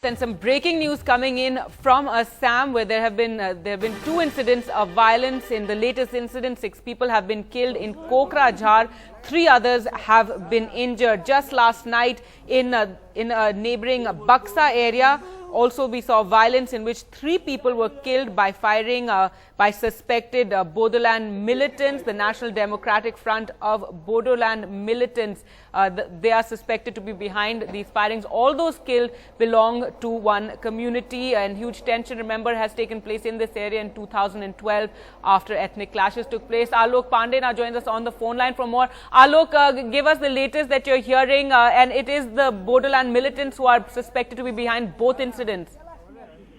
And some breaking news coming in from Assam, where there have been two incidents of violence. In the latest incident, 6 people have been killed in Kokrajhar. 3 others have been injured. Just last night in a neighboring BAKSA area, also we saw violence in which 3 people were killed by firing by suspected Bodoland militants, the National Democratic Front of Bodoland militants. They are suspected to be behind these firings. All those killed belong to one community, and huge tension, remember, has taken place in this area in 2012 after ethnic clashes took place. Alok Pandey now joins us on the phone line for more. Alok, give us the latest that you're hearing, and it is the Bodoland militants who are suspected to be behind both incidents.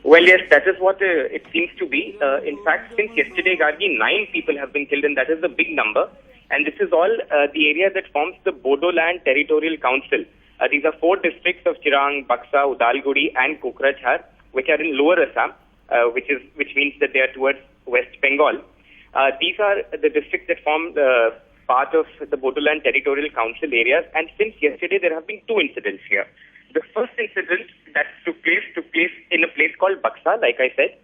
Well, yes, that is what it seems to be. In fact, since yesterday, Gargi, 9 people have been killed, and that is a big number. And this is all the area that forms the Bodoland Territorial Council. These are 4 districts of Chirang, Baksa, Udalguri and Kokrajhar, which are in lower Assam, which means that they are towards West Bengal. These are the districts that form part of the Bodoland Territorial Council areas. And since yesterday, there have been 2 incidents here. The first incident that took place in a place called BAKSA, like I said.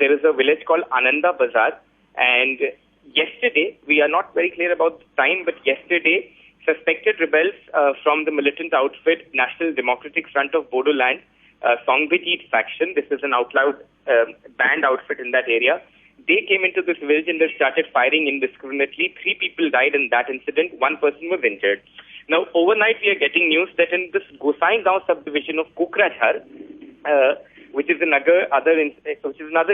There is a village called Ananda Bazar, and yesterday, we are not very clear about the time, but yesterday, suspected rebels from the militant outfit National Democratic Front of Bodoland, Songbijit faction, this is an outlawed band outfit in that area, they came into this village and they started firing indiscriminately. 3 people died in that incident, 1 person was injured. Now, overnight, we are getting news that in this Gosaingaon subdivision of Kokrajhar, which is another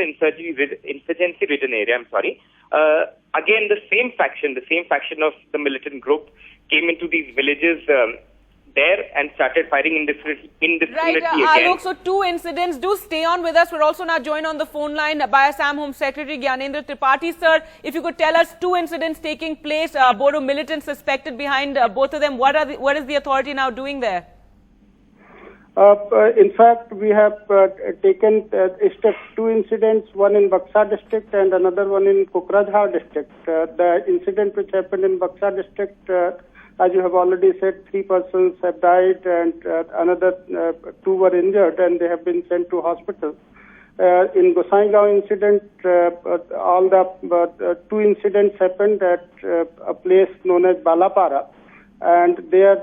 insurgency-ridden area, again, the same faction of the militant group came into these villages there and started firing indiscriminately again. Alok, so 2 incidents. Do stay on with us. We're also now joined on the phone line by Assam Home Secretary Gyanendra Tripathi. Sir, if you could tell us 2 incidents taking place, Bodo militants suspected behind both of them. What is the authority now doing there? In fact, we have taken 2 incidents, one in Baksa district and another one in Kokrajhar district. The incident which happened in Baksa district, as you have already said, 3 persons have died and another 2 were injured and they have been sent to hospital. In Gosaingaon incident, all the 2 incidents happened at a place known as Balapara. And there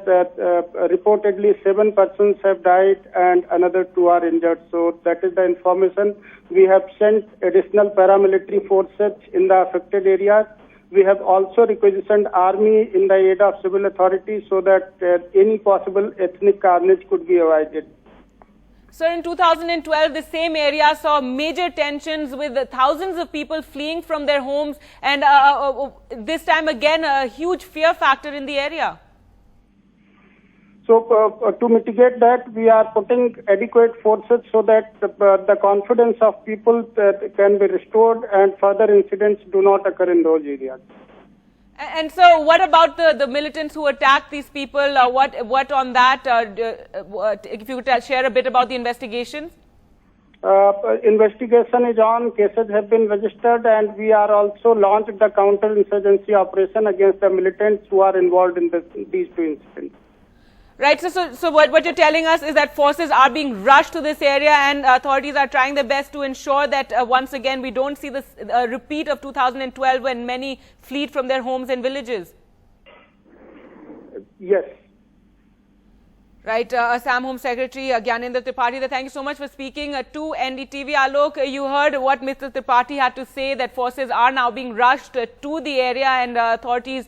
reportedly 7 persons have died and another 2 are injured. So that is the information. We have sent additional paramilitary forces in the affected areas. We have also requisitioned army in the aid of civil authorities so that any possible ethnic carnage could be avoided. Sir, in 2012, the same area saw major tensions with thousands of people fleeing from their homes, and this time again a huge fear factor in the area. So to mitigate that, we are putting adequate forces so that the confidence of people can be restored and further incidents do not occur in those areas. And so what about the militants who attacked these people? What on that? If you could share a bit about the investigations? Investigation is on, cases have been registered, and we are also launched the counter-insurgency operation against the militants who are involved in these 2 incidents. Right, so what you're telling us is that forces are being rushed to this area and authorities are trying their best to ensure that once again we don't see this repeat of 2012 when many fled from their homes and villages. Yes. Right, Assam Home Secretary Gyanendra Tripathi, thank you so much for speaking to NDTV. Alok, you heard what Mr. Tripathi had to say, that forces are now being rushed to the area and authorities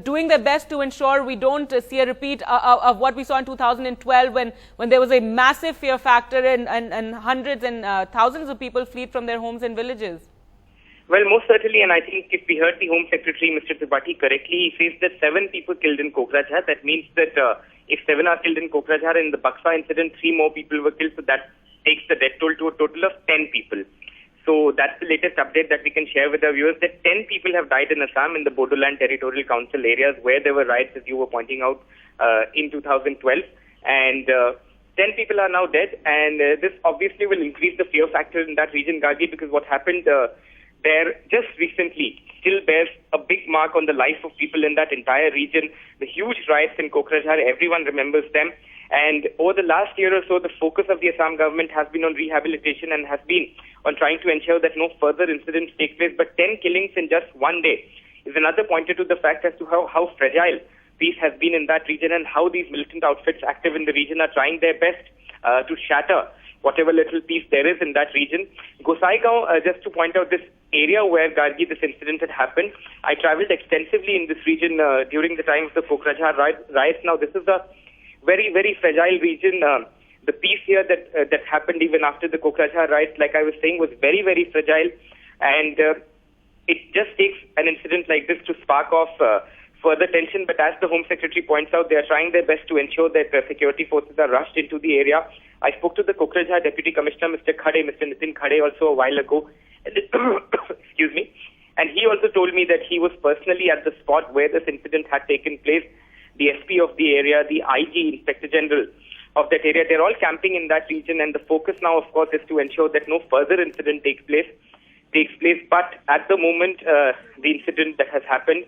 doing their best to ensure we don't see a repeat of what we saw in 2012 when there was a massive fear factor and hundreds and thousands of people fled from their homes and villages. Well, most certainly, and I think if we heard the Home Secretary, Mr. Tripathi, correctly, he says that 7 people killed in Kokrajhar. That means that if 7 are killed in Kokrajhar, in the Baksa incident, 3 more people were killed, so that takes the death toll to a total of 10 people. So that's the latest update that we can share with our viewers, that 10 people have died in Assam in the Bodoland Territorial Council areas where there were riots, as you were pointing out, in 2012. And 10 people are now dead, and this obviously will increase the fear factor in that region, Gargi, because what happened there just recently still bears a big mark on the life of people in that entire region. The huge riots in Kokrajhar, everyone remembers them. And over the last year or so, the focus of the Assam government has been on rehabilitation and has been on trying to ensure that no further incidents take place. But 10 killings in just one day is another pointer to the fact as to how fragile peace has been in that region and how these militant outfits active in the region are trying their best to shatter whatever little peace there is in that region. Gosaigaon, just to point out this area where Gargi, this incident had happened, I traveled extensively in this region during the time of the Kokrajhar riots. Now, this is a very, very fragile region. The peace here that happened even after the Kokrajhar riots, like I was saying, was very, very fragile. And it just takes an incident like this to spark off further tension. But as the Home Secretary points out, they are trying their best to ensure that security forces are rushed into the area. I spoke to the Kokrajhar Deputy Commissioner, Mr. Nitin Khade, also a while ago. Excuse me. And he also told me that he was personally at the spot where this incident had taken place. The SP of the area, the IG, Inspector General of that area, they're all camping in that region, and the focus now, of course, is to ensure that no further incident takes place. But at the moment, the incident that has happened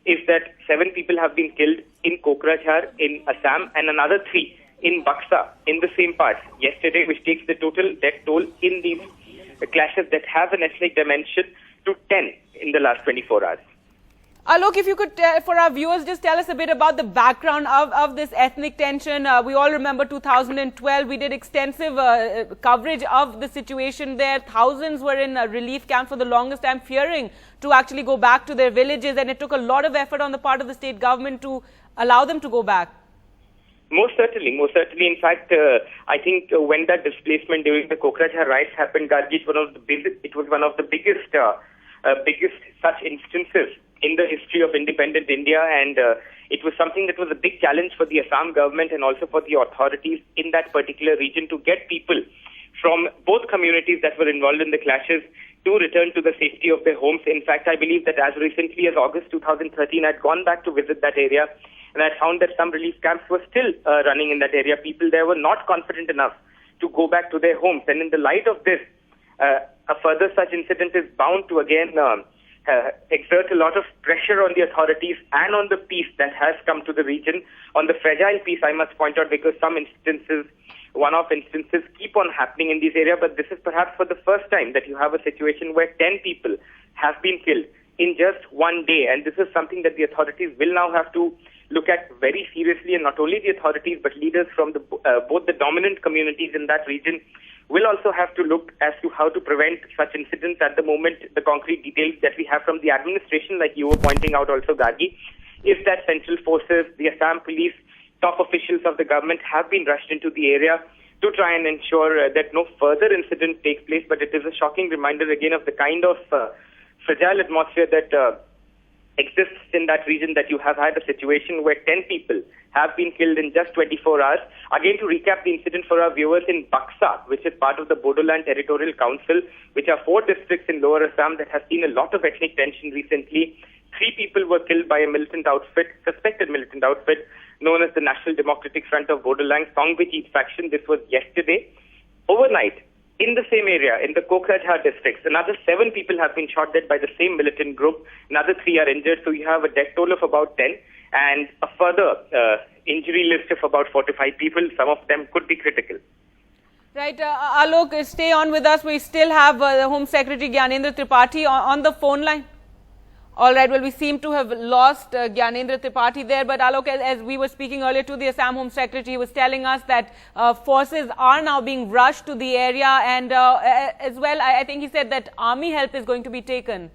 is that 7 people have been killed in Kokrajhar in Assam and another 3 in BAKSA in the same part yesterday, which takes the total death toll in these clashes that have an ethnic dimension to 10 in the last 24 hours. Alok, if you could, for our viewers, just tell us a bit about the background of this ethnic tension. We all remember 2012. We did extensive coverage of the situation there. Thousands were in relief camps for the longest time, fearing to actually go back to their villages. And it took a lot of effort on the part of the state government to allow them to go back. Most certainly. In fact, I think when that displacement during the Kokrajhar riots happened, Gargi, it was one of the biggest such instances in the history of independent India, and it was something that was a big challenge for the Assam government and also for the authorities in that particular region to get people from both communities that were involved in the clashes to return to the safety of their homes. In fact, I believe that as recently as August 2013, I'd gone back to visit that area, and I found that some relief camps were still running in that area. People there were not confident enough to go back to their homes, and in the light of this, a further such incident is bound to again exert a lot of pressure on the authorities and on the peace that has come to the region. On the fragile peace, I must point out, because some instances, one-off instances keep on happening in this area, but this is perhaps for the first time that you have a situation where 10 people have been killed in just one day, and this is something that the authorities will now have to look at very seriously, and not only the authorities but leaders from both the dominant communities in that region will also have to look as to how to prevent such incidents. At the moment, the concrete details that we have from the administration, like you were pointing out also, Gargi, is that central forces, the Assam police, top officials of the government have been rushed into the area to try and ensure that no further incident takes place. But it is a shocking reminder again of the kind of fragile atmosphere that exists in that region, that you have had a situation where 10 people have been killed in just 24 hours. Again, to recap the incident for our viewers, in BAKSA, which is part of the Bodo Land Territorial Council, which are 4 districts in Lower Assam that have seen a lot of ethnic tension recently, 3 people were killed by a militant outfit, suspected militant outfit, known as the National Democratic Front of Bodoland, Songvijit faction. This was yesterday. Overnight, in the same area, in the Kokrajhar districts, another 7 people have been shot dead by the same militant group. Another 3 are injured. So you have a death toll of about 10 and a further injury list of about 4 to 5 people. Some of them could be critical. Right. Alok, stay on with us. We still have the Home Secretary Gyanendra Tripathi on the phone line. All right, well, we seem to have lost Gyanendra Tripathi there, but Alok, as we were speaking earlier to the Assam Home Secretary, he was telling us that forces are now being rushed to the area, and as well, I think he said that army help is going to be taken.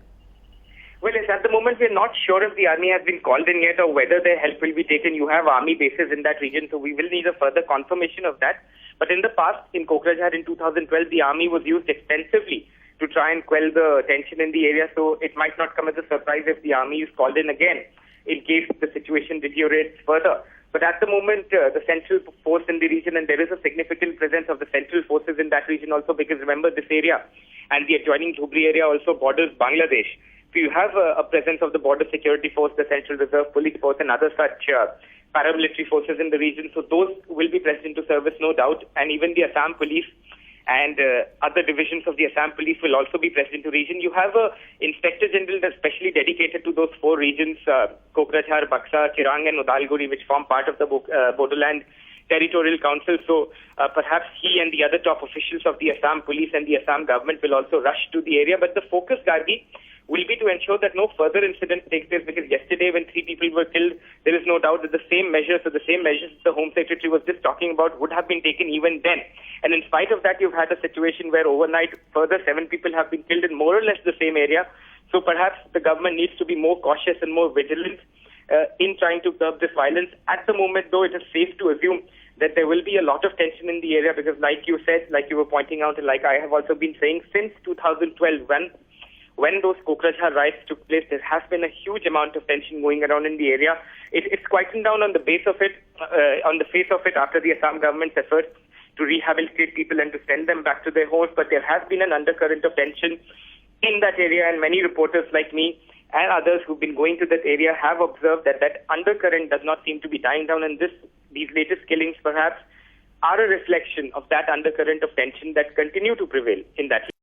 Well, yes, at the moment, we're not sure if the army has been called in yet or whether their help will be taken. You have army bases in that region, so we will need a further confirmation of that. But in the past, in Kokrajhar in 2012, the army was used extensively to try and quell the tension in the area, so it might not come as a surprise if the army is called in again in case the situation deteriorates further. But at the moment, the central force in the region, and there is a significant presence of the central forces in that region also, because remember, this area and the adjoining Dhubri area also borders Bangladesh. So you have a presence of the Border Security Force, the Central Reserve Police Force, and other such paramilitary forces in the region. So those will be pressed into service, no doubt, and even the Assam Police and other divisions of the Assam Police will also be pressed into region. You have a Inspector General that's specially dedicated to those 4 regions, Kokrajhar, BAKSA, Chirang and Udalguri, which form part of the Bodoland Territorial Council. So perhaps he and the other top officials of the Assam police and the Assam government will also rush to the area. But the focus, Gargi, will be to ensure that no further incidents take place, because yesterday when 3 people were killed, there is no doubt that the same measures the Home Secretary was just talking about would have been taken even then. And in spite of that, you've had a situation where overnight further 7 people have been killed in more or less the same area. So perhaps the government needs to be more cautious and more vigilant in trying to curb this violence. At the moment, though, it is safe to assume that there will be a lot of tension in the area, because like you said, like you were pointing out, and like I have also been saying, since 2012, when those Kokrajhar riots took place, there has been a huge amount of tension going around in the area. It's quietened down on the face of it after the Assam government's efforts to rehabilitate people and to send them back to their homes, but there has been an undercurrent of tension in that area, and many reporters like me and others who've been going to that area have observed that that undercurrent does not seem to be dying down, and these latest killings perhaps are a reflection of that undercurrent of tension that continue to prevail in that region.